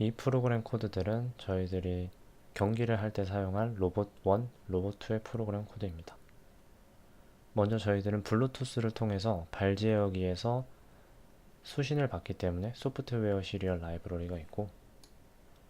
이 프로그램 코드들은 저희들이 경기를 할 때 사용할 로봇 1, 로봇 2의 프로그램 코드입니다. 먼저 저희들은 블루투스를 통해서 발제어기에서 수신을 받기 때문에 소프트웨어 시리얼 라이브러리가 있고,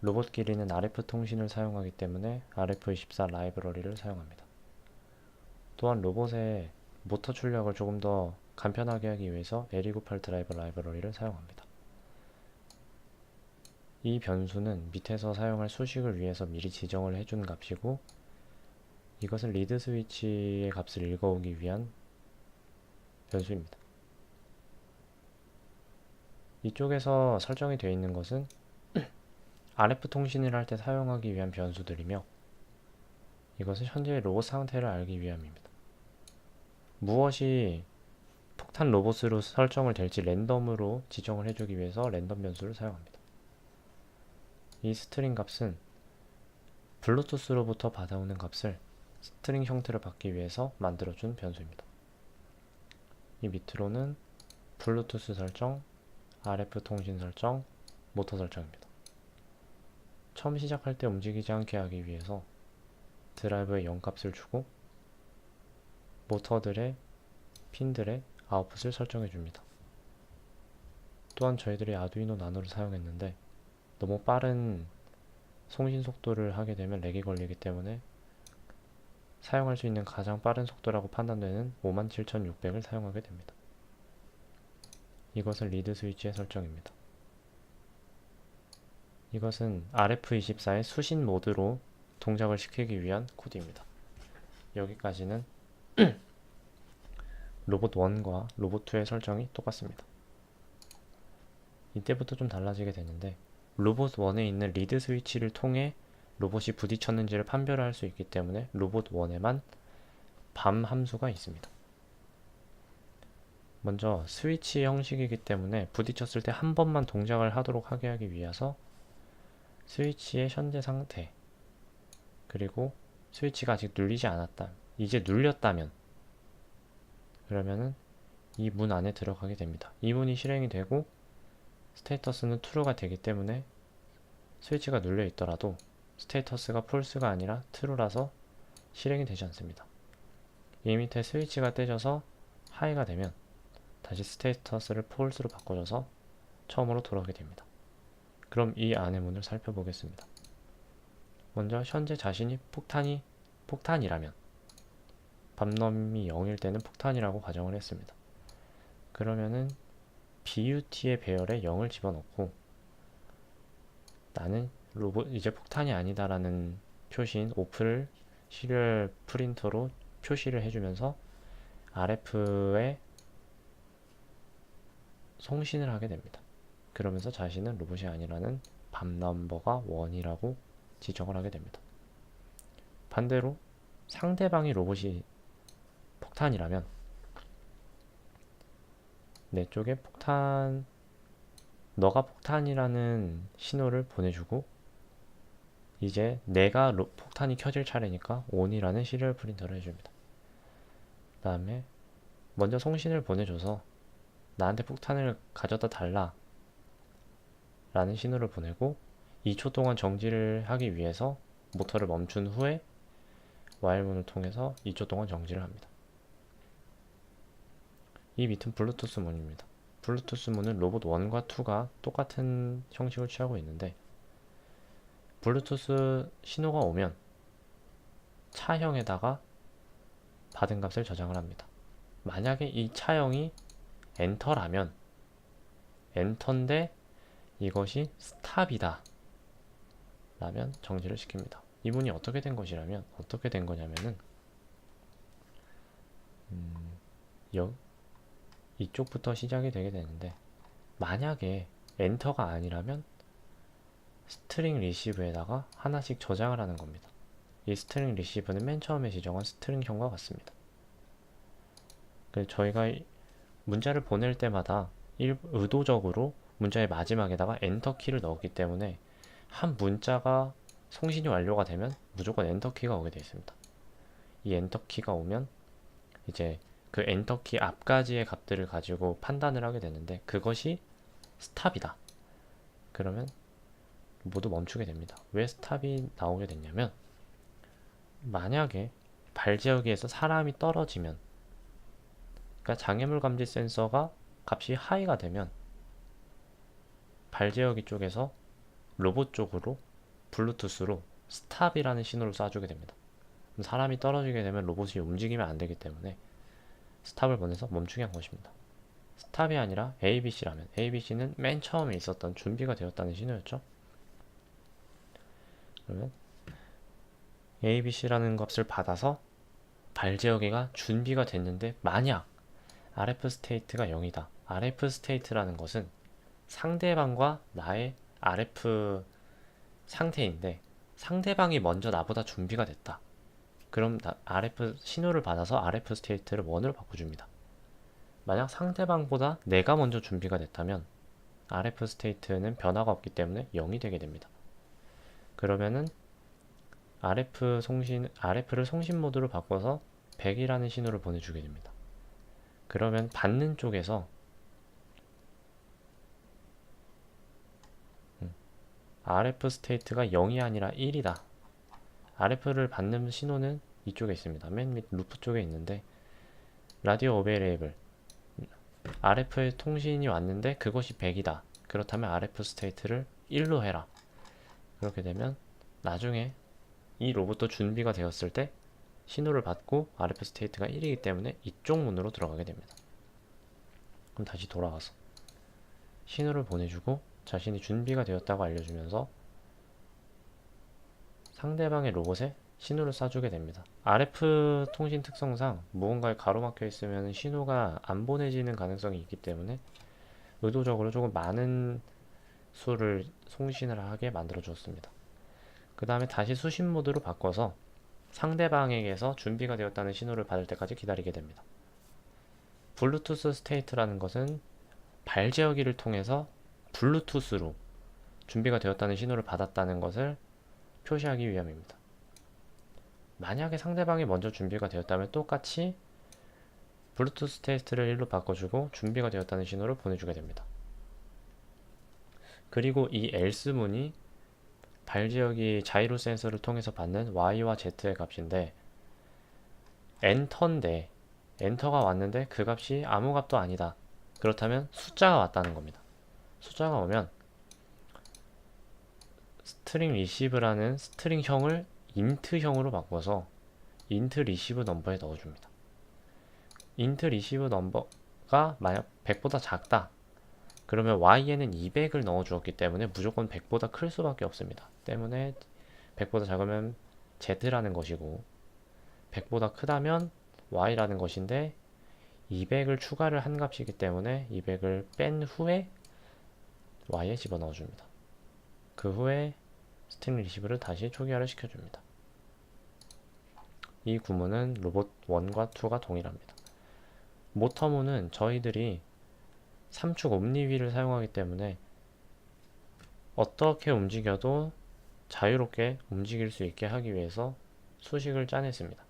로봇끼리는 RF 통신을 사용하기 때문에 RF24 라이브러리를 사용합니다. 또한 로봇의 모터 출력을 조금 더 간편하게 하기 위해서 L298 드라이버 라이브러리를 사용합니다. 이 변수는 밑에서 사용할 수식을 위해서 미리 지정을 해준 값이고, 이것은 리드 스위치의 값을 읽어오기 위한 변수입니다. 이쪽에서 설정이 되어 있는 것은 RF 통신을 할 때 사용하기 위한 변수들이며, 이것은 현재의 로봇 상태를 알기 위함입니다. 무엇이 폭탄 로봇으로 설정을 될지 랜덤으로 지정을 해주기 위해서 랜덤 변수를 사용합니다. 이 스트링 값은 블루투스로부터 받아오는 값을 스트링 형태로 받기 위해서 만들어준 변수입니다. 이 밑으로는 블루투스 설정, RF 통신 설정, 모터 설정입니다. 처음 시작할 때 움직이지 않게 하기 위해서 드라이브에 0값을 주고 모터들의 핀들의 아웃풋을 설정해 줍니다. 또한 저희들이 아두이노 나노를 사용했는데 너무 빠른 송신 속도를 하게 되면 렉이 걸리기 때문에 사용할 수 있는 가장 빠른 속도라고 판단되는 57600을 사용하게 됩니다. 이것은 리드 스위치의 설정입니다. 이것은 RF24의 수신 모드로 동작을 시키기 위한 코드입니다. 여기까지는 로봇 1과 로봇 2의 설정이 똑같습니다. 이때부터 좀 달라지게 되는데, 로봇 1에 있는 리드 스위치를 통해 로봇이 부딪혔는지를 판별을 할 수 있기 때문에 로봇 1에만 밤 함수가 있습니다. 먼저 스위치 형식이기 때문에 부딪혔을 때 한 번만 동작을 하도록 하게 하기 위해서 스위치의 현재 상태, 그리고 스위치가 아직 눌리지 않았다, 이제 눌렸다면, 그러면은 이 문 안에 들어가게 됩니다. 이 문이 실행이 되고 스테이터스는 true가 되기 때문에 스위치가 눌려 있더라도 스테이터스가 false가 아니라 true라서 실행이 되지 않습니다. 이 밑에 스위치가 떼져서 high가 되면 다시 스테이터스를 false로 바꿔줘서 처음으로 돌아오게 됩니다. 그럼 이 안의 문을 살펴보겠습니다. 먼저 현재 자신이 폭탄이라면, 밤넘이 0일 때는 폭탄이라고 가정을 했습니다. 그러면은 BUT의 배열에 0을 집어넣고, 나는 로봇 이제 폭탄이 아니다라는 표시인 오프를 시리얼 프린터로 표시를 해주면서 RF에 송신을 하게 됩니다. 그러면서 자신은 로봇이 아니라는 밤 넘버가 1이라고 지정을 하게 됩니다. 반대로 상대방이 로봇이 폭탄이라면 내 쪽에 너가 폭탄이라는 신호를 보내주고, 이제 내가 폭탄이 켜질 차례니까 ON이라는 시리얼 프린터를 해줍니다. 그 다음에 먼저 송신을 보내줘서 나한테 폭탄을 가져다 달라 라는 신호를 보내고, 2초 동안 정지를 하기 위해서 모터를 멈춘 후에 와일문을 통해서 2초 동안 정지를 합니다. 이 밑은 블루투스 문입니다. 블루투스 문은 로봇 1과 2가 똑같은 형식을 취하고 있는데, 블루투스 신호가 오면 차형에다가 받은 값을 저장을 합니다. 만약에 이 차형이 엔터라면, 엔터인데 이것이 스탑이다 라면 정지를 시킵니다. 이 문이 어떻게 된 거냐면은 이쪽부터 시작이 되게 되는데, 만약에 엔터가 아니라면 스트링 리시브에다가 하나씩 저장을 하는 겁니다. 이 스트링 리시브는 맨 처음에 지정한 스트링형과 같습니다. 그래서 저희가 문자를 보낼 때마다 의도적으로 문자의 마지막에다가 엔터 키를 넣었기 때문에 한 문자가 송신이 완료가 되면 무조건 엔터 키가 오게 되어 있습니다. 이 엔터 키가 오면 이제 그 엔터 키 앞까지의 값들을 가지고 판단을 하게 되는데, 그것이 스탑이다. 그러면 모두 멈추게 됩니다. 왜 스탑이 나오게 됐냐면, 만약에 발제어기에서 사람이 떨어지면, 그러니까 장애물 감지 센서가 값이 하이가 되면 발제어기 쪽에서 로봇 쪽으로 블루투스로 스탑이라는 신호를 쏴주게 됩니다. 사람이 떨어지게 되면 로봇이 움직이면 안 되기 때문에 스탑을 보내서 멈추게 한 것입니다. 스탑이 아니라 ABC라면, ABC는 맨 처음에 있었던 준비가 되었다는 신호였죠. 그러면 ABC라는 값을 받아서 발제어기가 준비가 됐는데, 만약 RF 스테이트가 0이다. RF 스테이트라는 것은 상대방과 나의 RF 상태인데, 상대방이 먼저 나보다 준비가 됐다. 그럼 RF 신호를 받아서 RF 스테이트를 1으로 바꿔줍니다. 만약 상대방보다 내가 먼저 준비가 됐다면 RF 스테이트는 변화가 없기 때문에 0이 되게 됩니다. 그러면은 RF를 송신 모드로 바꿔서 100이라는 신호를 보내주게 됩니다. 그러면 받는 쪽에서 RF 스테이트가 0이 아니라 1이다. RF를 받는 신호는 이쪽에 있습니다. 맨 밑 루프 쪽에 있는데, 라디오 어베이레이블, RF의 통신이 왔는데 그것이 100이다. 그렇다면 RF 스테이트를 1로 해라. 그렇게 되면 나중에 이 로봇도 준비가 되었을 때 신호를 받고 RF 스테이트가 1이기 때문에 이쪽 문으로 들어가게 됩니다. 그럼 다시 돌아와서 신호를 보내주고 자신이 준비가 되었다고 알려주면서 상대방의 로봇에 신호를 쏴주게 됩니다. RF 통신 특성상 무언가에 가로막혀 있으면 신호가 안 보내지는 가능성이 있기 때문에 의도적으로 조금 많은 수를 송신을 하게 만들어 주었습니다. 그 다음에 다시 수신 모드로 바꿔서 상대방에게서 준비가 되었다는 신호를 받을 때까지 기다리게 됩니다. 블루투스 스테이트라는 것은 발제어기를 통해서 블루투스로 준비가 되었다는 신호를 받았다는 것을 표시하기 위함입니다. 만약에 상대방이 먼저 준비가 되었다면 똑같이 블루투스 스테이트를 1로 바꿔주고 준비가 되었다는 신호를 보내주게 됩니다. 그리고 이 else 문이 발제어기 자이로 센서를 통해서 받는 Y와 Z의 값인데, 엔터인데 엔터가 왔는데 그 값이 아무 값도 아니다. 그렇다면 숫자가 왔다는 겁니다. 숫자가 오면 스트링 리시브라는 스트링형을 인트형으로 바꿔서 인트 리시브 넘버에 넣어줍니다. 인트 리시브 넘버가 만약 100보다 작다. 그러면 y에는 200을 넣어주었기 때문에 무조건 100보다 클 수밖에 없습니다. 때문에 100보다 작으면 z라는 것이고 100보다 크다면 y라는 것인데, 200을 추가를 한 값이기 때문에 200을 뺀 후에 y에 집어넣어 줍니다. 그 후에 스트링 리시브를 다시 초기화를 시켜줍니다. 이 구문은 로봇 1과 2가 동일합니다. 모터문은 저희들이 3축 옴니휠을 사용하기 때문에 어떻게 움직여도 자유롭게 움직일 수 있게 하기 위해서 수식을 짜냈습니다.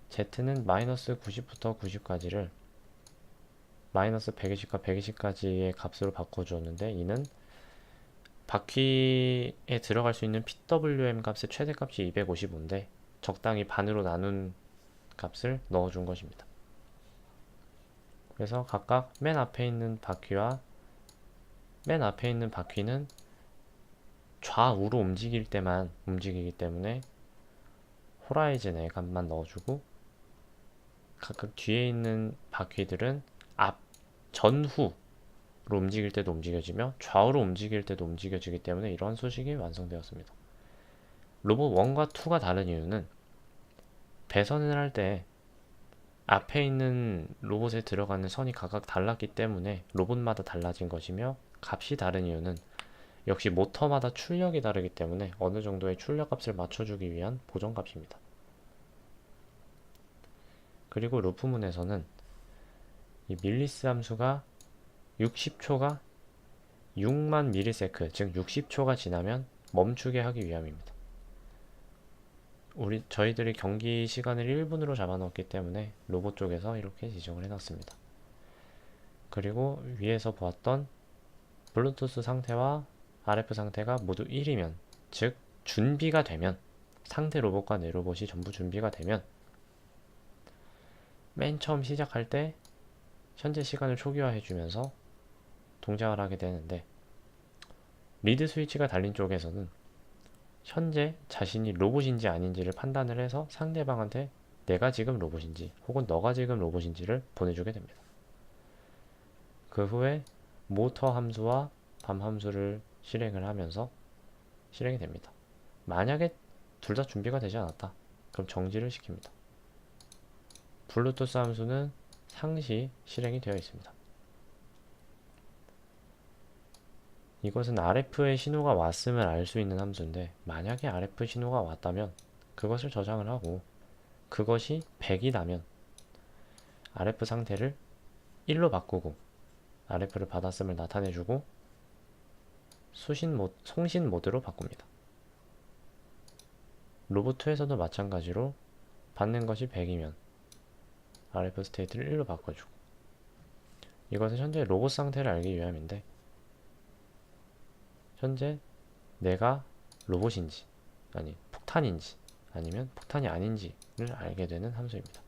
Z는 마이너스 90부터 90까지를 마이너스 120과 120까지의 값으로 바꿔주었는데, 이는 바퀴에 들어갈 수 있는 PWM 값의 최대값이 255인데 적당히 반으로 나눈 값을 넣어준 것입니다. 그래서 각각 맨 앞에 있는 바퀴와 맨 앞에 있는 바퀴는 좌우로 움직일 때만 움직이기 때문에 호라이즌의 값만 넣어주고, 각각 뒤에 있는 바퀴들은 앞, 전후로 움직일 때도 움직여지며 좌우로 움직일 때도 움직여지기 때문에 이러한 수식이 완성되었습니다. 로봇 1과 2가 다른 이유는 배선을 할 때 앞에 있는 로봇에 들어가는 선이 각각 달랐기 때문에 로봇마다 달라진 것이며, 값이 다른 이유는 역시 모터마다 출력이 다르기 때문에 어느 정도의 출력 값을 맞춰주기 위한 보정값입니다. 그리고 루프문에서는 이 밀리스 함수가 60초가 6만 미리세크, 즉 60초가 지나면 멈추게 하기 위함입니다. 저희들이 경기 시간을 1분으로 잡아놓았기 때문에 로봇 쪽에서 이렇게 지정을 해놨습니다. 그리고 위에서 보았던 블루투스 상태와 RF 상태가 모두 1이면, 즉 준비가 되면, 상대 로봇과 내 로봇이 전부 준비가 되면 맨 처음 시작할 때 현재 시간을 초기화해주면서 동작을 하게 되는데, 리드 스위치가 달린 쪽에서는 현재 자신이 로봇인지 아닌지를 판단을 해서 상대방한테 내가 지금 로봇인지 혹은 너가 지금 로봇인지를 보내주게 됩니다. 그 후에 모터 함수와 밤 함수를 실행을 하면서 실행이 됩니다. 만약에 둘 다 준비가 되지 않았다, 그럼 정지를 시킵니다. 블루투스 함수는 상시 실행이 되어 있습니다. 이것은 RF의 신호가 왔음을 알 수 있는 함수인데, 만약에 RF 신호가 왔다면 그것을 저장을 하고, 그것이 100이 나면 RF 상태를 1로 바꾸고 RF를 받았음을 나타내주고 송신 모드로 바꿉니다. 로봇2에서도 마찬가지로 받는 것이 100이면 RF 스테이트를 1로 바꿔주고, 이것은 현재 로봇 상태를 알기 위함인데, 현재 내가 로봇인지, 아니 폭탄인지, 아니면 폭탄이 아닌지를 알게 되는 함수입니다.